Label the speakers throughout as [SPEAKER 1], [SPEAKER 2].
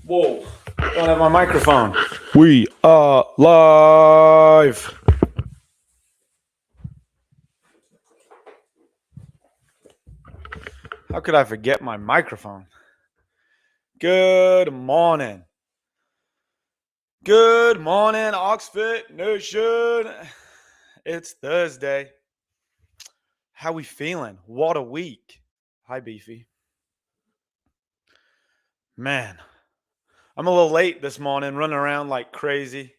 [SPEAKER 1] Whoa, don't have my microphone. We are live. How could I forget my microphone? Good morning. Good morning, OxFit Nation. It's Thursday. How we feeling? What a week. Hi, Beefy. Man, I'm a little late this morning, running around like crazy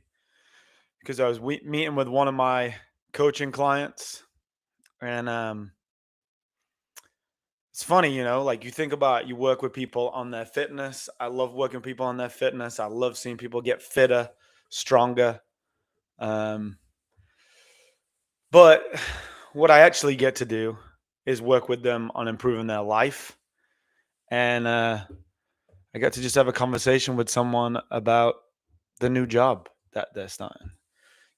[SPEAKER 1] because I was meeting with one of my coaching clients. And it's funny, like you think about you work with people on their fitness. I love working with people on their fitness. I love seeing people get fitter, stronger. Um, but what I actually get to do is work with them on improving their life. And I got to just have a conversation with someone about the new job that they're starting.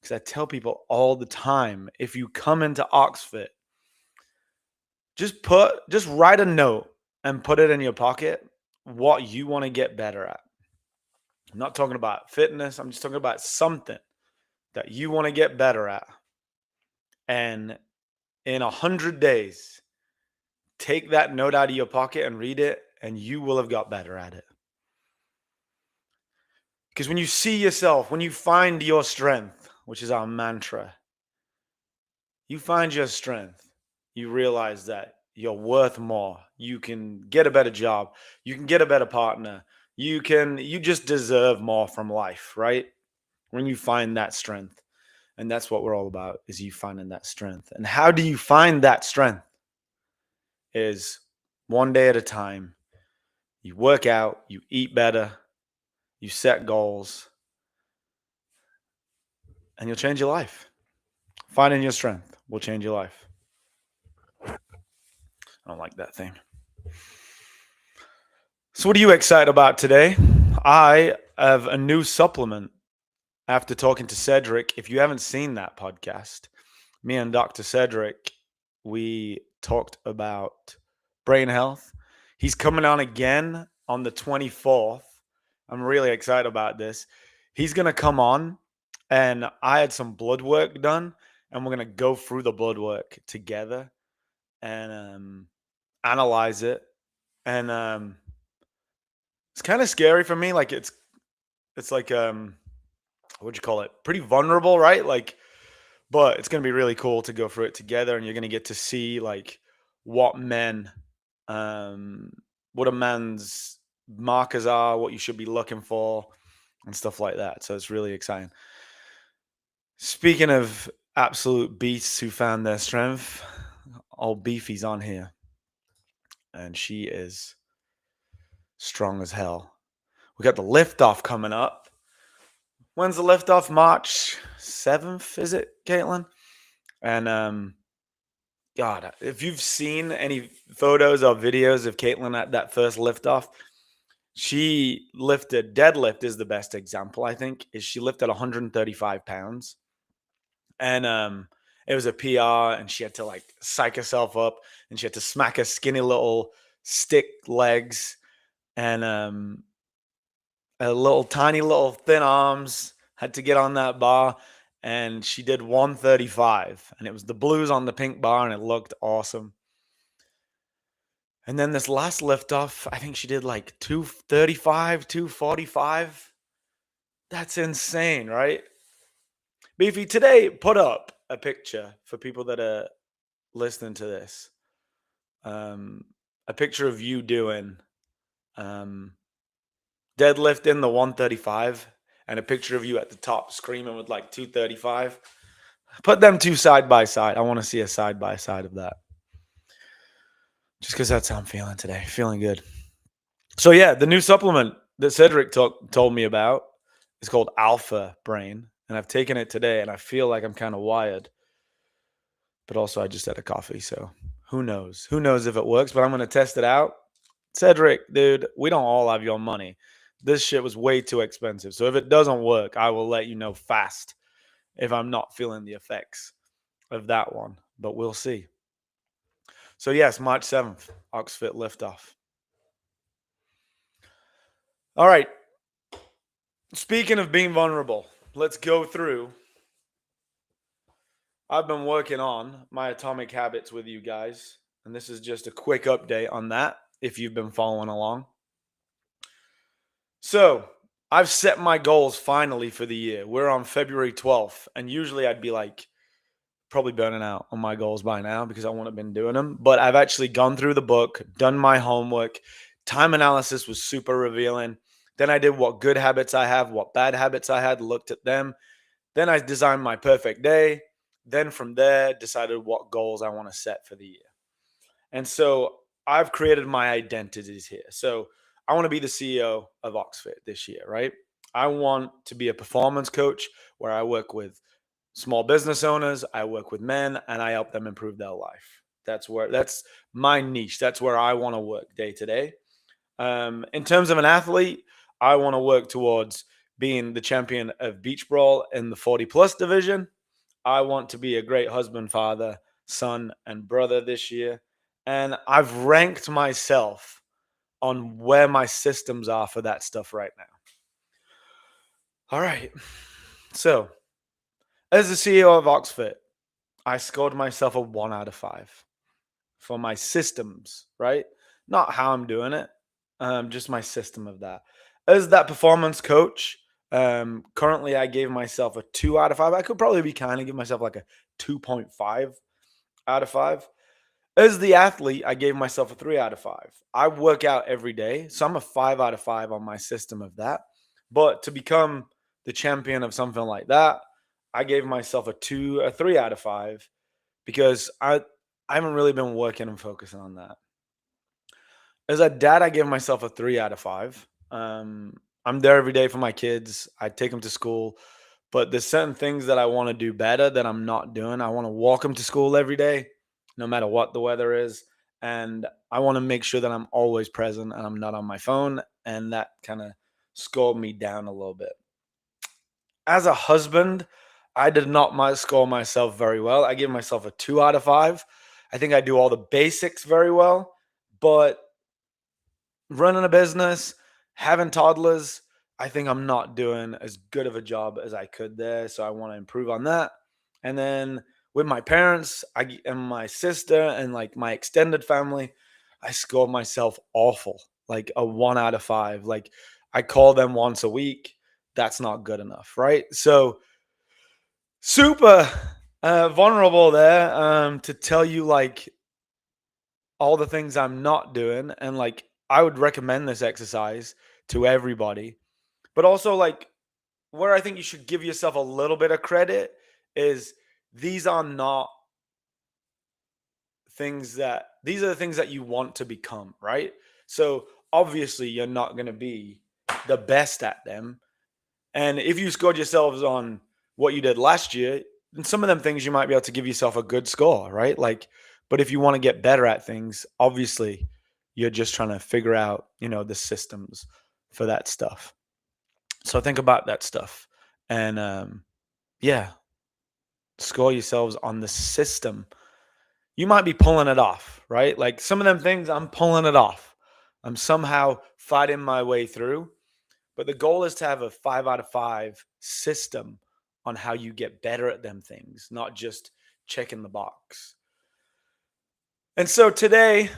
[SPEAKER 1] Because I tell people all the time, if you come into OxFit, just write a note and put it in your pocket what you want to get better at. I'm not talking about fitness. I'm just talking about something that you want to get better at. And in 100 days, take that note out of your pocket and read it, and you will have got better at it. Because when you see yourself, when you find your strength, which is our mantra, you find your strength, you realize that you're worth more. You can get a better job. You can get a better partner. You just deserve more from life, right? When you find that strength. And that's what we're all about, is you finding that strength. And how do you find that strength? Is one day at a time. You work out, you eat better, you set goals, and you'll change your life. Finding your strength will change your life. I don't like that thing. So what are you excited about today? I have a new supplement after talking to Cedric. If you haven't seen that podcast, me and Dr. Cedric, we talked about brain health. He's coming on again on the 24th. I'm really excited about this. He's going to come on, and I had some blood work done, and we're going to go through the blood work together and analyze it. And it's kind of scary for me. Like it's like what'd you call it? Pretty vulnerable, right? Like, but it's gonna be really cool to go through it together, and you're gonna get to see like what what a man's markers are, what you should be looking for, and stuff like that. So it's really exciting. Speaking of absolute beasts who found their strength, old Beefy's on here, and she is strong as hell. We got the liftoff coming up. When's the liftoff? March 7th, is it, Caitlin? And God, if you've seen any photos or videos of Caitlin at that first liftoff, she lifted, deadlift is the best example, I think, is she lifted 135 pounds. And it was a PR, and she had to like psych herself up, and she had to smack her skinny little stick legs and a little tiny little thin arms, had to get on that bar, and she did 135, and it was the blues on the pink bar, and it looked awesome. And then this last liftoff, I think she did like 235, 245. That's insane, right? Beefy, today put up a picture for people that are listening to this. A picture of you doing deadlift in the 135, and a picture of you at the top screaming with like 235. Put them two side by side. I want to see a side by side of that. Just because that's how I'm feeling today. Feeling good. So yeah, the new supplement that Cedric told me about is called Alpha Brain. And I've taken it today, and I feel like I'm kind of wired. But also I just had a coffee, so who knows? Who knows if it works, but I'm going to test it out. Cedric, dude, we don't all have your money. This shit was way too expensive. So if it doesn't work, I will let you know fast if I'm not feeling the effects of that one. But we'll see. So yes, March 7th, OxFit liftoff. All right. Speaking of being vulnerable, let's go through. I've been working on my atomic habits with you guys, and this is just a quick update on that if you've been following along. So, I've set my goals finally for the year. We're on February 12th, and usually I'd be like probably burning out on my goals by now because I wouldn't have been doing them. But I've actually gone through the book, done my homework. Time analysis was super revealing. Then I did what good habits I have, what bad habits I had, looked at them. Then I designed my perfect day. Then from there, decided what goals I want to set for the year. And so I've created my identities here. So I want to be the CEO of OxFit this year, right? I want to be a performance coach where I work with small business owners, I work with men, and I help them improve their life. That's my niche. That's where I want to work day to day. In terms of an athlete, I want to work towards being the champion of beach brawl in the 40 plus division. I want to be a great husband, father, son, and brother this year. And I've ranked myself on where my systems are for that stuff right now. All right. So, as the CEO of OxFit, I scored myself a 1 out of 5 for my systems, right? Not how I'm doing it, just my system of that. As that performance coach, currently I gave myself a 2 out of 5. I could probably be kind of give myself like a 2.5 out of 5. As the athlete, I gave myself a 3 out of 5. I work out every day, so I'm a 5 out of 5 on my system of that. But to become the champion of something like that, I gave myself a 3 out of 5 because I haven't really been working and focusing on that. As a dad, I give myself a 3 out of 5. I'm there every day for my kids. I take them to school, but there's certain things that I want to do better that I'm not doing. I want to walk them to school every day, no matter what the weather is, and I want to make sure that I'm always present and I'm not on my phone. And that kind of scored me down a little bit. As a husband, I did not score myself very well. I gave myself a 2 out of 5. I think I do all the basics very well, but running a business, having toddlers, I think I'm not doing as good of a job as I could there. So I want to improve on that. And then with my parents, and my sister and like my extended family, I scored myself awful, like a 1 out of 5. Like I call them once a week. That's not good enough, right? So super vulnerable there to tell you like all the things I'm not doing. And like, I would recommend this exercise to everybody. But also, like, where I think you should give yourself a little bit of credit is these are not these are the things that you want to become, right? So obviously, you're not going to be the best at them. And if you scored yourselves on what you did last year, then some of them things you might be able to give yourself a good score, right? Like, but if you want to get better at things, obviously you're just trying to figure out, the systems for that stuff. So think about that stuff. And yeah, score yourselves on the system. You might be pulling it off, right? Like some of them things, I'm pulling it off. I'm somehow fighting my way through. But the goal is to have a 5 out of 5 system on how you get better at them things, not just checking the box. And so today,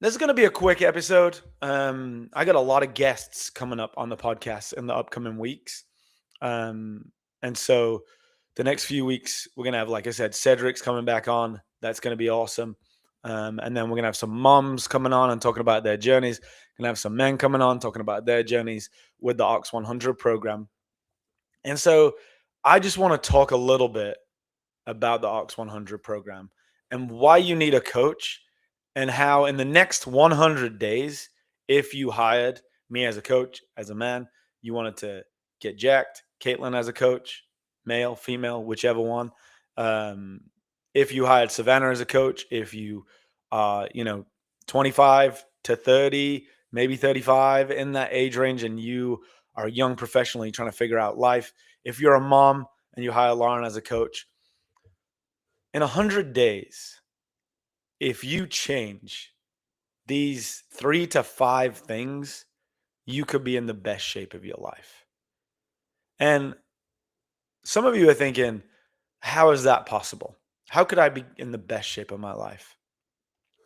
[SPEAKER 1] this is going to be a quick episode. I got a lot of guests coming up on the podcast in the upcoming weeks. And so the next few weeks, we're going to have, like I said, Cedric's coming back on. That's going to be awesome. And then we're going to have some moms coming on and talking about their journeys. Going to have some men coming on talking about their journeys with the Ox 100 program. And so I just want to talk a little bit about the Ox 100 program and why you need a coach, and how in the next 100 days, if you hired me as a coach, as a man, you wanted to get jacked, Caitlin as a coach, male, female, whichever one. Um, if you hired Savannah as a coach, if you, 25 to 30, maybe 35 in that age range, and you are young professionally trying to figure out life. If you're a mom and you hire Lauren as a coach, in 100 days, if you change these 3 to 5 things, you could be in the best shape of your life. And some of you are thinking, how is that possible? How could I be in the best shape of my life?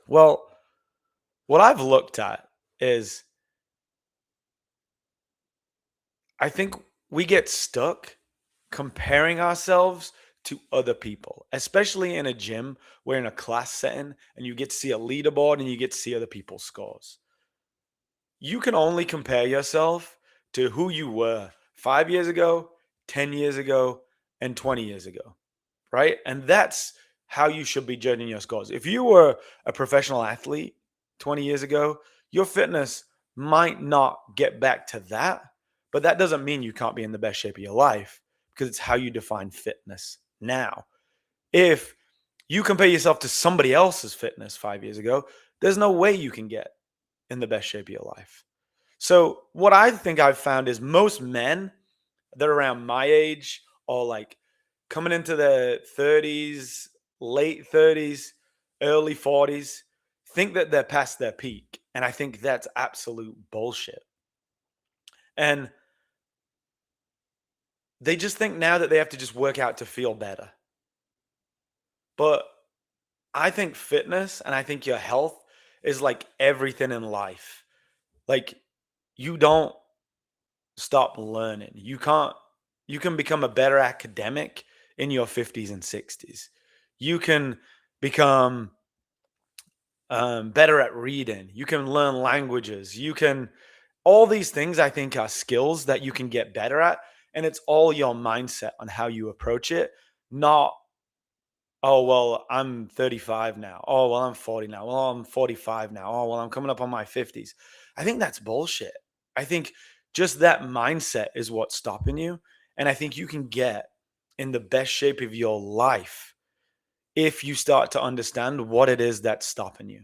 [SPEAKER 1] Well, what I've looked at is I think we get stuck comparing ourselves to other people, especially in a gym. We're in a class setting and you get to see a leaderboard and you get to see other people's scores. You can only compare yourself to who you were 5 years ago, 10 years ago, and 20 years ago, right? And that's how you should be judging your scores. If you were a professional athlete 20 years ago, your fitness might not get back to that, but that doesn't mean you can't be in the best shape of your life because it's how you define fitness now. If you compare yourself to somebody else's fitness 5 years ago, there's no way you can get in the best shape of your life. So, what I think I've found is most men that are around my age or like coming into their 30s, late 30s, early 40s think that they're past their peak. And I think that's absolute bullshit. And they just think now that they have to just work out to feel better. But I think fitness and I think your health is like everything in life. Like, you don't stop learning. You can become a better academic in your 50s and 60s. You can become better at reading. You can learn languages. You can, all these things I think are skills that you can get better at. And it's all your mindset on how you approach it, not, oh, well, I'm 35 now. Oh, well, I'm 40 now. Well, I'm 45 now. Oh, well, I'm coming up on my 50s. I think that's bullshit. I think just that mindset is what's stopping you. And I think you can get in the best shape of your life if you start to understand what it is that's stopping you.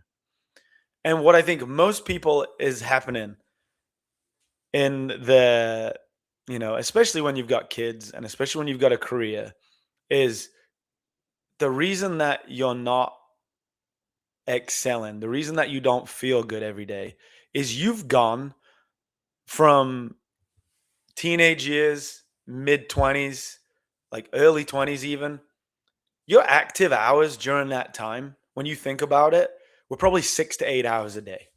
[SPEAKER 1] And what I think most people is happening in the, especially when you've got kids and especially when you've got a career, is the reason that you're not excelling, the reason that you don't feel good every day is you've gone from teenage years, mid 20s, like early 20s even. Your active hours during that time, when you think about it, were probably 6 to 8 hours a day.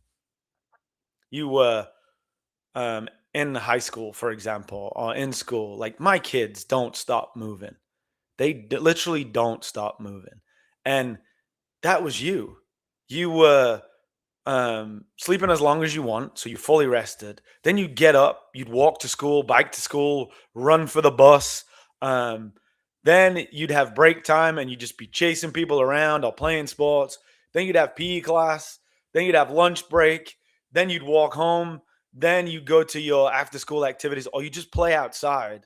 [SPEAKER 1] You were in high school, for example, or in school. Like my kids don't stop moving. They literally don't stop moving. And that was you. You were sleeping as long as you want, so you're fully rested. Then you'd get up, you'd walk to school, bike to school, run for the bus. Um, then you'd have break time and you'd just be chasing people around or playing sports. Then you'd have PE class. Then you'd have lunch break. Then you'd walk home. Then you go to your after school activities or you just play outside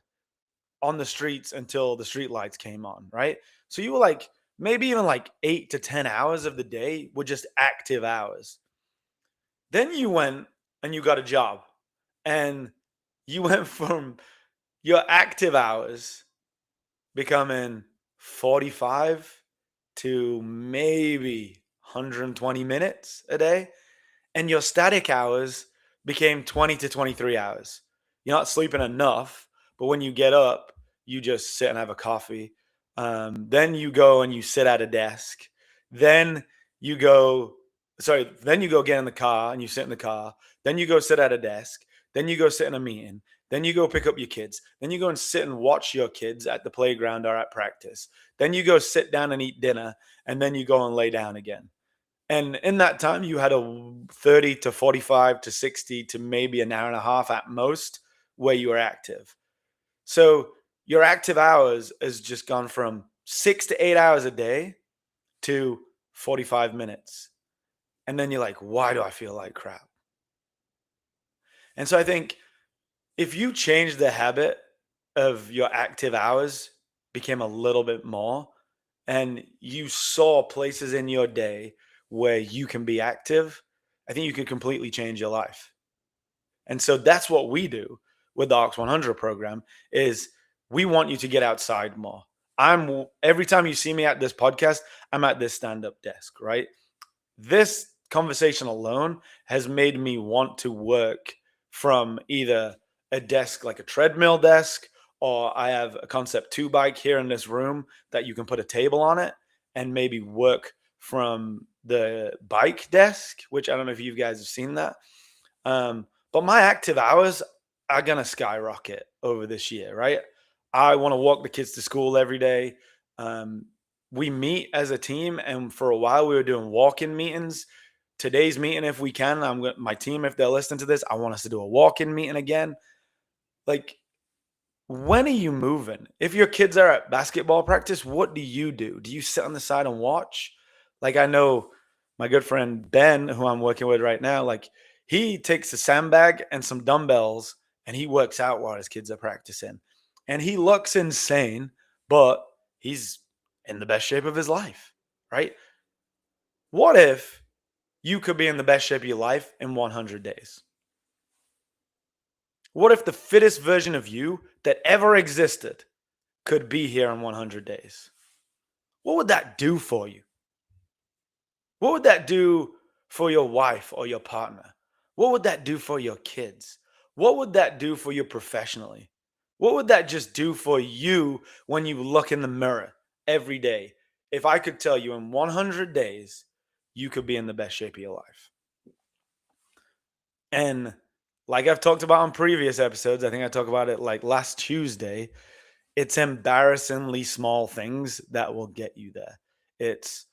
[SPEAKER 1] on the streets until the street lights came on, right? So you were like maybe even like 8 to 10 hours of the day were just active hours. Then you went and you got a job and you went from your active hours becoming 45 to maybe 120 minutes a day. And your static hours became 20 to 23 hours. You're not sleeping enough, but when you get up, you just sit and have a coffee. Then you go and you sit at a desk. Then you go, then you go get in the car and you sit in the car. Then you go sit at a desk. Then you go sit in a meeting. Then you go pick up your kids. Then you go and sit and watch your kids at the playground or at practice. Then you go sit down and eat dinner. And then you go and lay down again. And in that time, you had a 30 to 45 to 60 to maybe an hour and a half at most where you were active. So your active hours has just gone from 6 to 8 hours a day to 45 minutes. And then you're like, why do I feel like crap? And so I think if you change the habit of your active hours became a little bit more and you saw places in your day where you can be active, I think you could completely change your life. And so that's what we do with the Ox 100 program is we want you to get outside more. Every time you see me at this podcast, I'm at this stand-up desk, right? This conversation alone has made me want to work from either a desk like a treadmill desk or I have a Concept 2 bike here in this room that you can put a table on it and maybe work from the bike desk, which I don't know if you guys have seen that. But my active hours are gonna skyrocket over this year, right? I want to walk the kids to school every day. Um, we meet as a team, and for a while we were doing walk-in meetings. Today's meeting, if we can, my team, if they're listening to this, I want us to do a walk-in meeting again. Like, when are you moving? If your kids are at basketball practice, what do you do? Do you sit on the side and watch? Like, I know my good friend Ben, who I'm working with right now, like he takes a sandbag and some dumbbells and he works out while his kids are practicing. And he looks insane, but he's in the best shape of his life, right? What if you could be in the best shape of your life in 100 days? What if the fittest version of you that ever existed could be here in 100 days? What would that do for you? What would that do for your wife or your partner? What would that do for your kids? What would that do for you professionally? What would that just do for you when you look in the mirror every day? If I could tell you in 100 days, you could be in the best shape of your life. And like I've talked about on previous episodes, I think I talked about it like last Tuesday. It's embarrassingly small things that will get you there. It's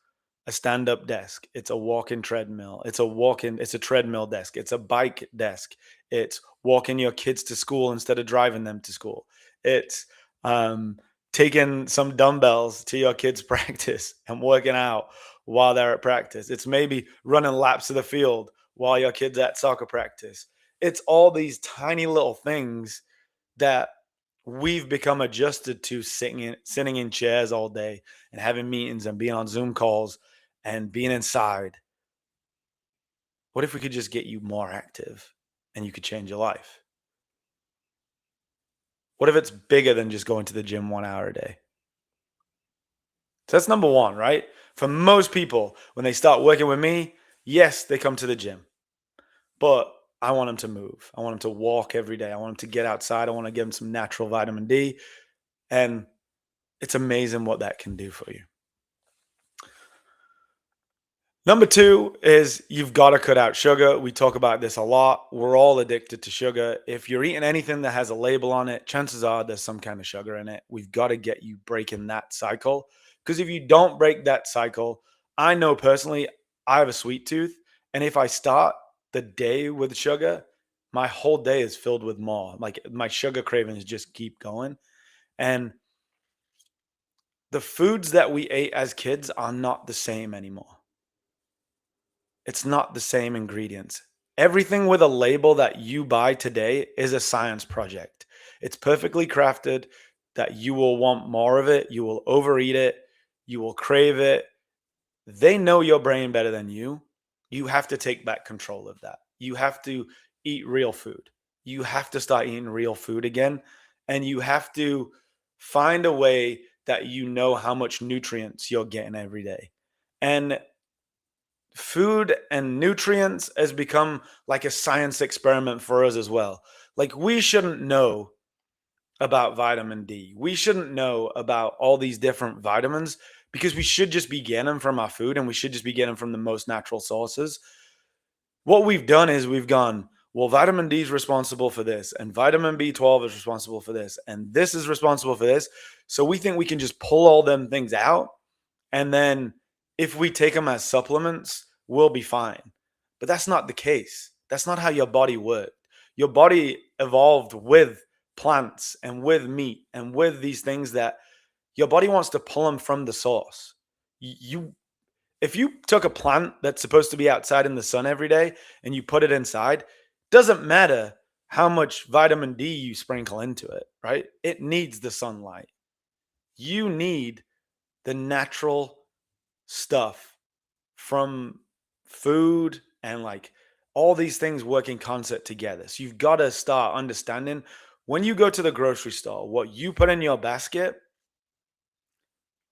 [SPEAKER 1] a stand-up desk. It's a walk-in treadmill. It's a treadmill desk. It's a bike desk. It's walking your kids to school instead of driving them to school. It's um, taking some dumbbells to your kids' practice and working out while they're at practice. It's maybe running laps of the field while your kids at soccer practice. It's all these tiny little things that we've become adjusted to sitting in chairs all day and having meetings and being on Zoom calls and being inside. What if we could just get you more active and you could change your life? What if it's bigger than just going to the gym 1 hour a day? So that's number one, right? For most people, when they start working with me, yes, they come to the gym, but I want them to move. I want them to walk every day. I want them to get outside. I want to give them some natural vitamin D. And it's amazing what that can do for you. Number two is you've got to cut out sugar. We talk about this a lot. We're all addicted to sugar. If you're eating anything that has a label on it, chances are there's some kind of sugar in it. We've got to get you breaking that cycle. Because if you don't break that cycle, I know personally, I have a sweet tooth. And if I start the day with sugar, my whole day is filled with more. Like my sugar cravings just keep going. And the foods that we ate as kids are not the same anymore. It's not the same ingredients. Everything with a label that you buy today is a science project. It's perfectly crafted that you will want more of it, you will overeat it, you will crave it. They know your brain better than you. You have to take back control of that. You have to eat real food. You have to start eating real food again. And you have to find a way that you know how much nutrients you're getting every day. And food and nutrients has become like a science experiment for us as well. Like we shouldn't know about vitamin D. We shouldn't know about all these different vitamins because we should just be getting them from our food and we should just be getting them from the most natural sources. What we've done is we've gone, well, vitamin D is responsible for this, and vitamin B12 is responsible for this, and this is responsible for this. So we think we can just pull all them things out and then if we take them as supplements, we'll be fine. But that's not the case. That's not how your body worked. Your body evolved with plants and with meat and with these things that your body wants to pull them from the source. You if you took a plant that's supposed to be outside in the sun every day and you put it inside, doesn't matter how much vitamin D you sprinkle into it, right? It needs the sunlight. You need the natural stuff from food and like all these things work in concert together. So you've got to start understanding when you go to the grocery store, what you put in your basket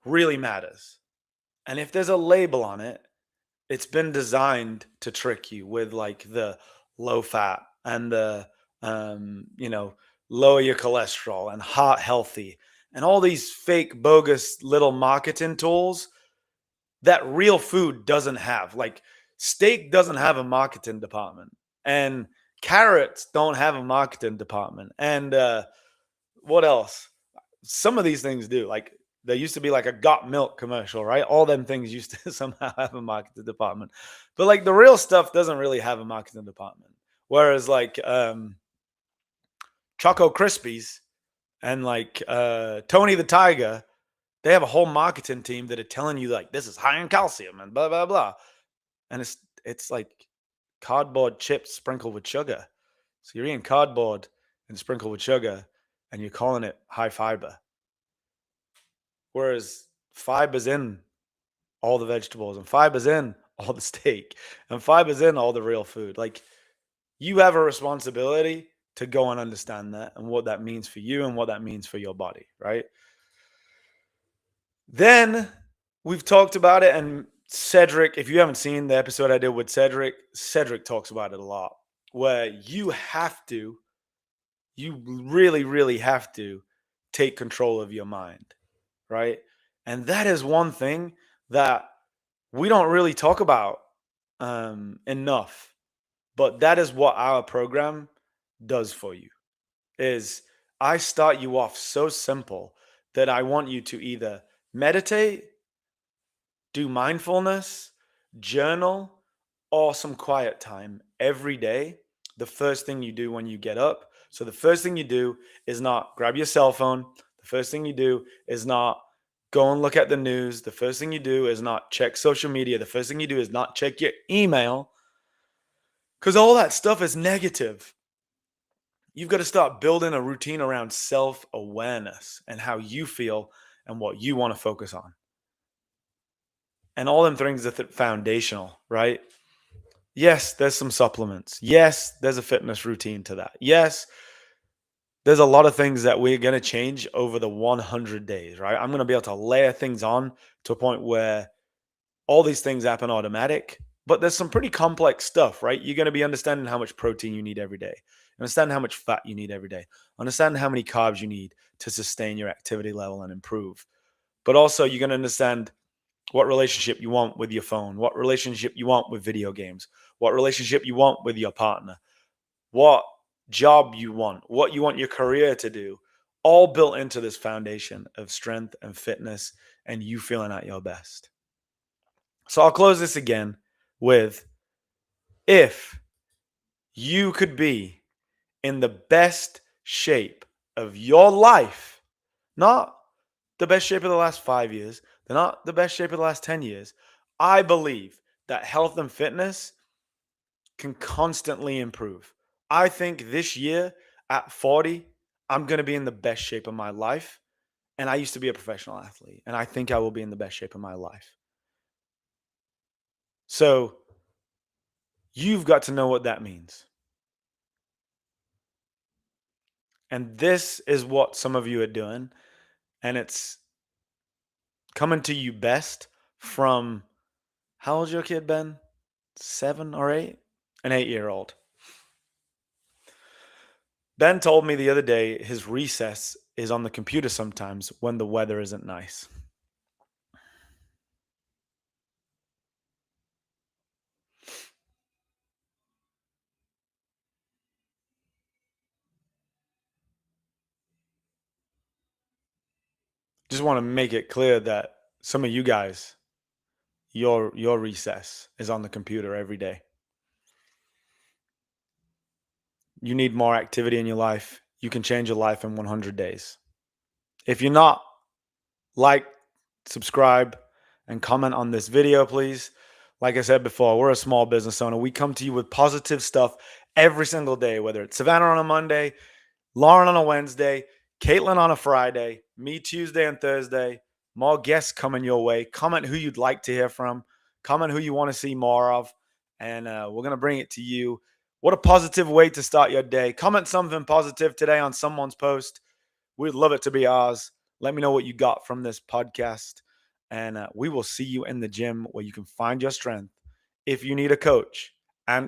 [SPEAKER 1] really matters. And if there's a label on it, it's been designed to trick you with like the low fat and the you know lower your cholesterol and heart healthy and all these fake bogus little marketing tools that real food doesn't have. Like steak doesn't have a marketing department, and carrots don't have a marketing department. And what else? Some of these things do. Like there used to be like a got milk commercial, right? All them things used to somehow have a marketing department. But like the real stuff doesn't really have a marketing department. Whereas like Choco Krispies and like Tony the Tiger, they have a whole marketing team that are telling you like this is high in calcium and blah blah blah. And it's like cardboard chips sprinkled with sugar. So you're eating cardboard and sprinkled with sugar, and you're calling it high fiber. Whereas fiber's in all the vegetables, and fiber's in all the steak, and fiber's in all the real food. Like you have a responsibility to go and understand that and what that means for you and what that means for your body, right? Then we've talked about it, and Cedric, if you haven't seen the episode I did with Cedric, Cedric talks about it a lot, where you really, really have to take control of your mind, right? And that is one thing that we don't really talk about enough, but that is what our program does for you. Is I start you off so simple that I want you to either meditate, do mindfulness, journal, or some quiet time every day. The first thing you do when you get up. So the first thing you do is not grab your cell phone. The first thing you do is not go and look at the news. The first thing you do is not check social media. The first thing you do is not check your email, because all that stuff is negative. You've got to start building a routine around self awareness and how you feel and what you want to focus on. And all them things are foundational, right? Yes, there's some supplements. Yes, there's a fitness routine to that. Yes, there's a lot of things that we're going to change over the 100 days, right? I'm going to be able to layer things on to a point where all these things happen automatic, but there's some pretty complex stuff, right? You're going to be understanding how much protein you need every day, understand how much fat you need every day, understand how many carbs you need to sustain your activity level and improve. But also, you're going to understand what relationship you want with your phone, what relationship you want with video games, what relationship you want with your partner, what job you want, what you want your career to do, all built into this foundation of strength and fitness and you feeling at your best. So I'll close this again with, if you could be in the best shape of your life, not the best shape of the last 5 years, they're not the best shape of the last 10 years. I believe that health and fitness can constantly improve. I think this year at 40, I'm going to be in the best shape of my life. And I used to be a professional athlete, and I think I will be in the best shape of my life. So you've got to know what that means. And this is what some of you are doing. And it's coming to you best from, how old's your kid, Ben? 7 or 8? An 8-year-old. Ben told me the other day his recess is on the computer sometimes when the weather isn't nice. Just want to make it clear that some of you guys, your recess is on the computer every day. You need more activity in your life. You can change your life in 100 days. If you're not, like, subscribe, and comment on this video, please. Like I said before, we're a small business owner. We come to you with positive stuff every single day, whether it's Savannah on a Monday, Lauren on a Wednesday, Caitlin on a Friday, me Tuesday and Thursday. More guests coming your way. Comment who you'd like to hear from. Comment who you want to see more of. And we're going to bring it to you. What a positive way to start your day. Comment something positive today on someone's post. We'd love it to be ours. Let me know what you got from this podcast. And we will see you in the gym where you can find your strength. If you need a coach,